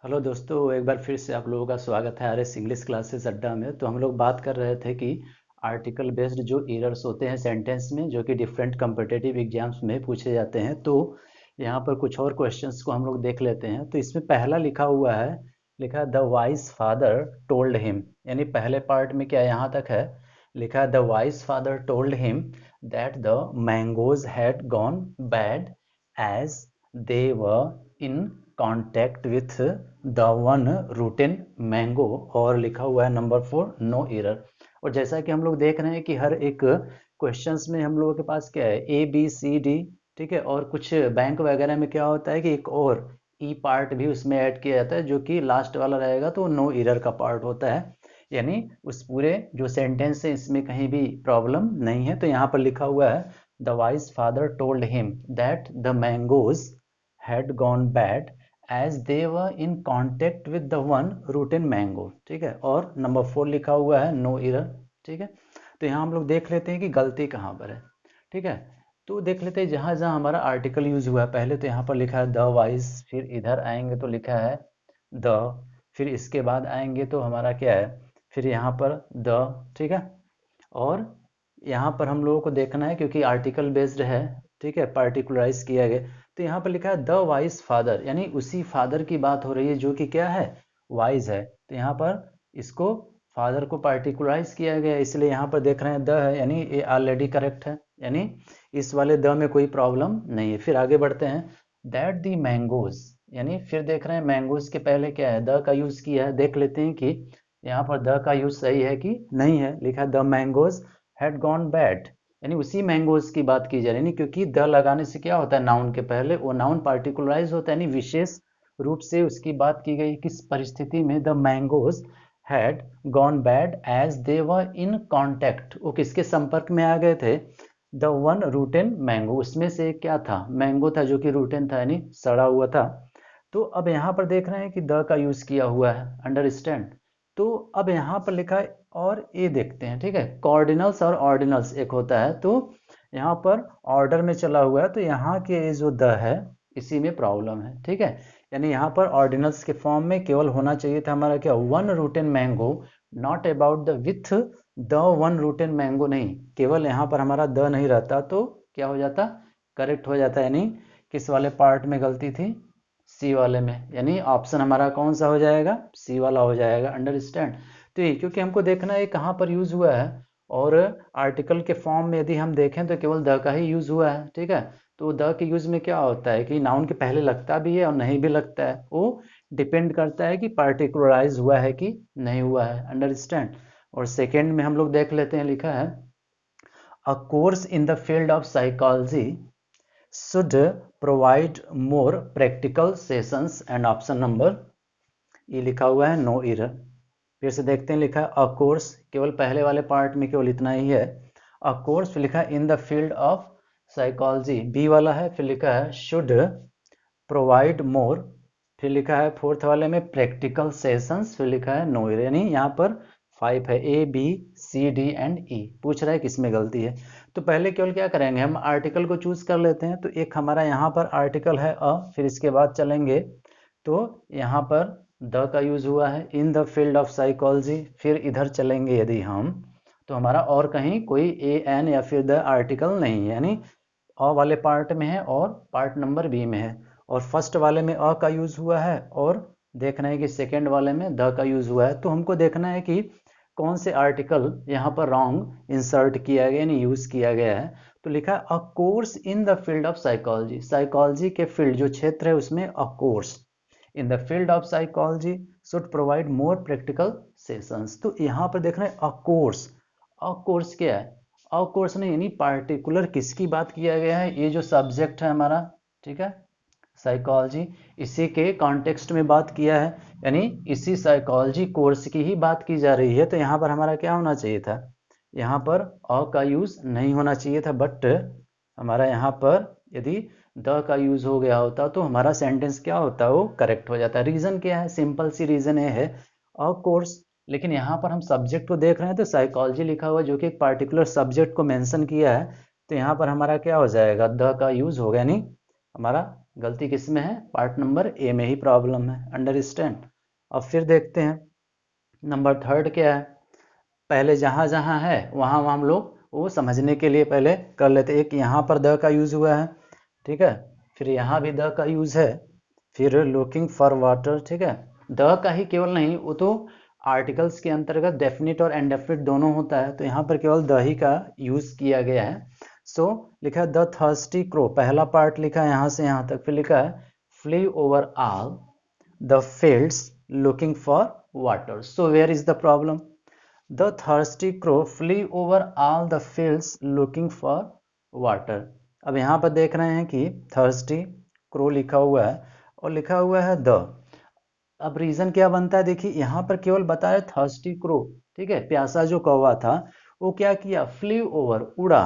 Hello दोस्तों, एक बार फिर से आप लोगों का स्वागत है आरएस इंग्लिश क्लासेस अड्डा में। तो हम लोग बात कर रहे थे कि आर्टिकल बेस्ड जो एरर्स होते हैं सेंटेंस में, जो कि डिफरेंट कम्पिटिटिव एग्जाम्स में पूछे जाते हैं। तो यहाँ पर कुछ और क्वेश्चंस को हम लोग देख लेते हैं। तो इसमें पहला लिखा है the wise father told him, यानी पहले पार्ट में क्या यहाँ तक है, लिखा है the wise father told him that the mangoes had gone bad as they were in contact with the one rotten mango. और लिखा हुआ है नंबर 4 नो एरर। और जैसा कि हम लोग देख रहे हैं कि हर एक क्वेश्चंस में हम लोगों के पास क्या है, ए बी सी डी, ठीक है। और कुछ बैंक वगैरह में क्या होता है कि एक और ई पार्ट भी उसमें ऐड किया जाता है, जो कि लास्ट वाला रहेगा तो नो एरर का पार्ट होता है। यानी उस पूरे जो सेंटेंस है इसमें कहीं भी प्रॉब्लम नहीं है। तो यहाँ पर लिखा हुआ है the wise father told him that the mangoes had gone bad as they were in contact with the one rotten mango, ठीक है। और नंबर 4 लिखा हुआ है नो एरर, ठीक है। तो यहाँ हम लोग देख लेते हैं कि गलती कहाँ पर है, ठीक है। तो देख लेते हैं जहाँ जहाँ हमारा आर्टिकल यूज हुआ है। पहले तो यहाँ पर लिखा है द वाइज, फिर इधर आएंगे तो लिखा है द, फिर इसके बाद आएंगे तो हमारा क्या है, फिर यहाँ पर द, ठीक है। और यहाँ पर हम लोगों को देखना है क्योंकि आर्टिकल बेस्ड है, ठीक है, पार्टिकुलराइज किया गया। तो यहाँ पर लिखा है द वाइज फादर, यानी उसी फादर की बात हो रही है जो कि क्या है, वाइज है। तो यहाँ पर इसको फादर को पार्टिकुलराइज किया गया, इसलिए यहाँ पर देख रहे हैं द है, यानी ये ऑलरेडी करेक्ट है, यानी इस वाले द में कोई प्रॉब्लम नहीं है। फिर आगे बढ़ते हैं दैट दी मैंगोज, यानी फिर देख रहे हैं मैंगोज के पहले क्या है, द का यूज किया है। देख लेते हैं कि यहाँ पर द का यूज सही है कि नहीं है। लिखा है the mangoes had gone bad, यानी उसी मैंगोज की बात की जा रही है। क्योंकि द लगाने से क्या होता है, नाउन के पहले वो नाउन पार्टिकुलराइज होता है, यानी विशेष रूप से उसकी बात की गई। किस परिस्थिति में, the mangoes had gone bad as they were in contact, वो किसके संपर्क में आ गए थे, द वन रूटेन मैंगो, उसमें से क्या था, मैंगो था जो कि रूटेन था, यानी सड़ा हुआ था। तो अब यहाँ पर देख रहे हैं कि द का यूज किया हुआ है, अंडरस्टैंड। तो अब यहाँ पर लिखा है और ये देखते हैं, ठीक है, कॉर्डिनल्स और ऑर्डिनल्स एक होता है। तो यहाँ पर ऑर्डर में चला हुआ है, तो यहाँ के जो द है इसी में प्रॉब्लम है, ठीक है। यानी यहाँ पर ऑर्डिनल्स के फॉर्म में केवल होना चाहिए था हमारा क्या, one rotten mango, not about the with the one rotten mango, नहीं, केवल यहाँ पर हमारा द नहीं रहता तो क्या हो जाता, करेक्ट हो जाता। यानी किस वाले पार्ट में गलती थी, सी वाले में, यानी ऑप्शन हमारा कौन सा हो जाएगा, सी वाला हो जाएगा, अंडरस्टैंड। तो ये क्योंकि हमको देखना है कहाँ पर यूज हुआ है, और आर्टिकल के फॉर्म में यदि हम देखें तो केवल द का ही यूज हुआ है, ठीक है। तो द के यूज में क्या होता है कि नाउन के पहले लगता भी है और नहीं भी लगता है, वो डिपेंड करता है कि पार्टिकुलराइज हुआ है कि नहीं हुआ है, अंडरस्टैंड। और सेकेंड में हम लोग देख लेते हैं, लिखा है a course in the field of psychology should provide more practical sessions and option number, ये लिखा हुआ है नो एरर। फिर से देखते हैं, लिखा है अ कोर्स, केवल पहले वाले पार्ट में केवल इतना ही है, अ कोर्स लिखा है in the field of psychology, B वाला है। फिर लिखा है शुड प्रोवाइड मोर, फिर लिखा है फोर्थ वाले में प्रैक्टिकल सेशंस, फिर लिखा है नो एरर। यानी यहाँ पर 5 है, A B C D and E, पूछ रहा है किसमें गलती है। तो पहले केवल क्या करेंगे, हम आर्टिकल को चूज कर लेते हैं। तो एक हमारा यहाँ पर आर्टिकल है अ, फिर इसके बाद चलेंगे तो यहाँ पर द का यूज हुआ है in the field of psychology. फिर इधर चलेंगे यदि हम, तो हमारा और कहीं कोई ए एन या फिर द आर्टिकल नहीं है, यानी अ वाले पार्ट में है और पार्ट नंबर बी में है। और फर्स्ट वाले में अ का यूज हुआ है और देखना है कि सेकेंड वाले में द का यूज हुआ है। तो हमको देखना है कि कौन से आर्टिकल यहाँ पर रॉन्ग इंसर्ट किया गया, यानी यूज किया गया है। तो लिखा है a course in the field of psychology, psychology के फील्ड जो क्षेत्र है उसमें a course in the field of psychology should provide more practical sessions. तो यहाँ पर देख रहे हैं अ कोर्स, अ कोर्स क्या है, अ कोर्स नहीं, यानी पार्टिकुलर किसकी बात किया गया है, ये जो सब्जेक्ट है हमारा, ठीक है, साइकोलॉजी, इसी के कॉन्टेक्स्ट में बात किया है, यानी इसी साइकोलॉजी कोर्स की ही बात की जा रही है। तो यहाँ पर हमारा क्या होना चाहिए था, यहाँ पर अ का यूज नहीं होना चाहिए था, बट हमारा यहाँ पर यदि द का यूज हो गया होता तो हमारा सेंटेंस क्या होता, वो करेक्ट हो जाता है। रीजन क्या है, सिंपल सी रीजन ये है अ कोर्स, लेकिन यहाँ पर हम सब्जेक्ट को देख रहे हैं तो साइकोलॉजी लिखा हुआ है जो कि एक पार्टिकुलर सब्जेक्ट को मेंशन किया है। तो यहाँ पर हमारा क्या हो जाएगा, द का यूज हो गया, नहीं, हमारा गलती किस में है? पार्ट नंबर ए में ही प्रॉब्लम है। अंडरस्टैंड। अब फिर देखते हैं नंबर थर्ड क्या है। पहले जहाँ जहाँ है वहाँ वहाँ हम लोग वो समझने के लिए पहले कर लेते। एक यहाँ पर द का यूज़ हुआ है, ठीक है, फिर यहाँ भी द का यूज़ है, फिर लुकिंग फॉर वाटर, ठीक है। द का ही केवल नहीं, वो तो आर्टिकल्स के अंतर्गत डेफिनिट और इनडेफिनिट दोनों होता है, तो यहाँ पर केवल द ही का यूज़ किया गया है। सो लिखा है द थर्स्टी क्रो, पहला पार्ट लिखा है यहाँ से यहाँ तक, फिर लिखा है flew over all the fields looking for water. So where is the problem? The thirsty crow flew over all the fields looking for water। अब यहाँ पर देख रहे हैं कि thirsty crow लिखा हुआ है और लिखा हुआ है the। अब रीजन क्या बनता है? देखिए यहाँ पर केवल बताया thirsty crow, ठीक है, प्यासा जो कौवा था वो क्या किया? flew over, उड़ा,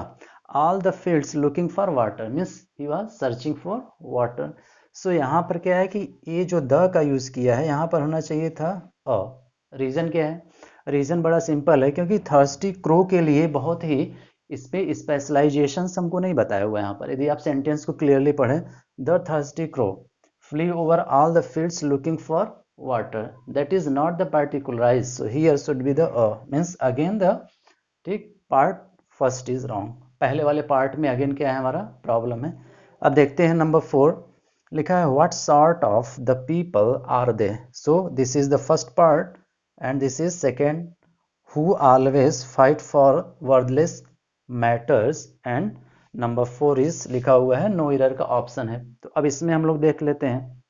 all the fields looking for water means he was searching for water। सो यहाँ पर क्या है कि ये जो द का यूज किया है यहाँ पर होना चाहिए था अ। रीजन क्या है? रीजन बड़ा सिंपल है, क्योंकि थर्स्टी क्रो के लिए बहुत ही इस पे स्पेशलाइजेशन हमको नहीं बताया हुआ है यहाँ पर। यदि आप सेंटेंस को क्लियरली पढ़ें, the thirsty crow flew over all the fields looking for water, that is not the particularized, so here should be the means again the, ठीक, पार्ट फर्स्ट इज रॉन्ग। पहले वाले पार्ट में again क्या है हमारा problem है। अब देखते हैं नंबर 4, लिखा है what sort of the people are they. So this is the first part and this is second, who always fight for worthless matters, and number 4 is लिखा हुआ है नो एरर का ऑप्शन है। तो अब इसमें हम लोग देख लेते हैं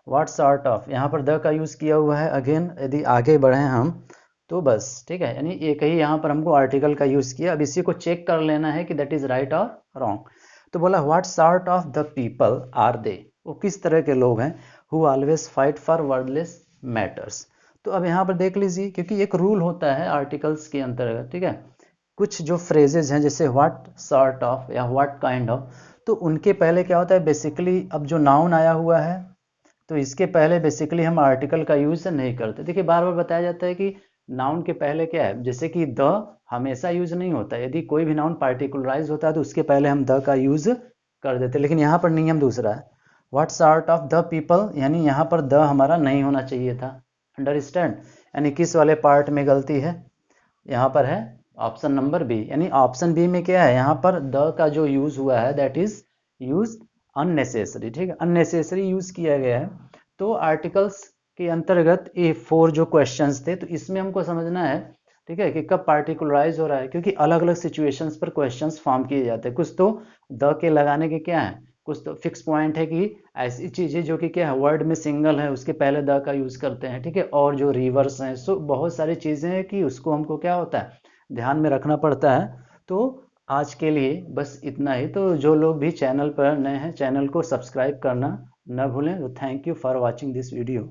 व्हाट सॉर्ट ऑफ, यहाँ पर द का यूज किया हुआ है। अगेन यदि आगे बढ़े हम तो बस ठीक है, यानी एक ही यहाँ पर हमको आर्टिकल का यूज किया। अब इसी को चेक कर लेना है कि दैट इज राइट और रॉन्ग। तो बोला what sort of the people are they, वो किस तरह के लोग हैं, who always fight for wordless matters. तो अब यहाँ पर देख लीजिए, क्योंकि एक रूल होता है आर्टिकल्स के अंतर्गत, ठीक है, कुछ जो फ्रेजेज हैं जैसे व्हाट सॉर्ट ऑफ या व्हाट काइंड ऑफ, तो उनके पहले क्या होता है बेसिकली, अब जो नाउन आया हुआ है तो इसके पहले बेसिकली हम आर्टिकल का यूज नहीं करते। देखिए बार बार बताया जाता है कि नाउन के पहले क्या है, जैसे कि द हमेशा यूज नहीं होता, यदि कोई भी नाउन पार्टिकुलराइज होता है तो उसके पहले हम द का यूज कर देते, लेकिन यहाँ पर नियम दूसरा है। What sort of the people, यानी यहाँ पर द हमारा नहीं होना चाहिए था। अंडरस्टैंड? यानी किस वाले पार्ट में गलती है? यहाँ पर है ऑप्शन नंबर बी, यानी ऑप्शन बी में क्या है, यहाँ पर द का जो यूज हुआ है दैट इज यूज अननेसेसरी, ठीक है, अननेसेसरी यूज किया गया है। तो आर्टिकल्स के अंतर्गत ये 4 जो क्वेश्चंस थे, तो इसमें हमको समझना है, ठीक है, कि कब पार्टिकुलराइज हो रहा है, क्योंकि अलग अलग सिचुएशंस पर क्वेश्चंस फॉर्म किए जाते हैं। कुछ तो द के लगाने के क्या है, कुछ तो फिक्स पॉइंट है कि ऐसी चीजें जो कि क्या है वर्ड में सिंगल है उसके पहले द का यूज करते हैं, ठीक है, और जो रिवर्स हैं, सो बहुत सारी चीजें हैं कि उसको हमको क्या होता है ध्यान में रखना पड़ता है। तो आज के लिए बस इतना ही। तो जो लोग भी चैनल पर नए हैं चैनल को सब्सक्राइब करना न भूलें। तो thank you for watching this video.